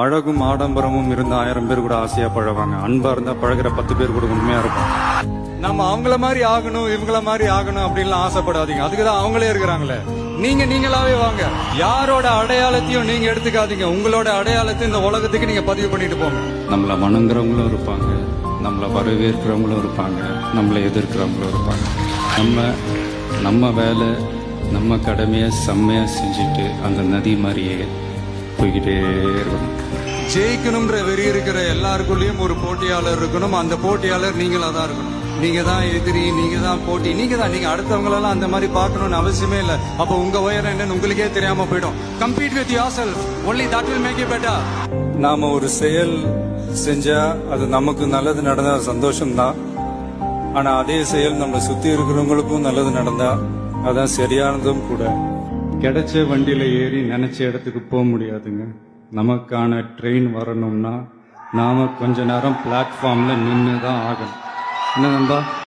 அழகும் ஆடம்பரமும் இருந்த 1000 பேர் கூட ஆசையா பழவாங்க. அன்பா இருந்தா பழகிற 10 பேர் கூட உண்மையா இருக்கும். நம்ம அவங்கள மாதிரி ஆகணும் இவங்கள மாதிரி ஆகணும் அப்படின்லாம் ஆசைப்படாதீங்க. அதுக்குதான் அவங்களே இருக்கிறாங்களே. நீங்களாவே வாங்க. யாரோட அடையாளத்தையும் நீங்க எடுத்துக்காதீங்க. உங்களோட அடையாளத்தை இந்த உலகத்துக்கு நீங்க பதிவு பண்ணிட்டு போங்க. நம்மள வணங்குறவங்களும் இருப்பாங்க, நம்மள வரவேற்கிறவங்களும் இருப்பாங்க, நம்மளை எதிர்க்கிறவங்களும் இருப்பாங்க. நம்ம வேலை நம்ம கடமையை செம்மையா செஞ்சுட்டு அந்த நதி மாதிரியே போய்கிட்டே இருக்கணும். ஜெயிக்கணும்ன்ற வெறி இருக்கிற எல்லாருக்குள்ளயும் ஒரு போட்டியாளர் இருக்கணும். அந்த போட்டியாளர் நீங்களா தான் இருக்கணும். நீங்க தான் எதிரி, நீங்க தான் போட்டி, நீங்க அடுத்தவங்களெல்லாம் அந்த மாதிரி பார்க்கணும்னு அவசியமே இல்லை. அப்போ உங்க உயரம் என்னன்னு உங்களுக்கே தெரியாம போயிடும். Compete with yourself, only that will make you better. நாம ஒரு செயல் செஞ்சா அது நமக்கு நல்லது நடந்தா சந்தோஷம்தான். ஆனா அதே செயல் நம்ம சுத்தி இருக்கிறவங்களுக்கும் நல்லது நடந்தா அதான் சரியானதும் கூட. கிடைச்ச வண்டியில ஏறி நினைச்ச இடத்துக்கு போக முடியாதுங்க. நமக்கான ட்ரெயின் வரணும்னா நாம கொஞ்ச நேரம் பிளாட்ஃபார்ம்ல நின்று தான் ஆகணும். என்ன நண்பா?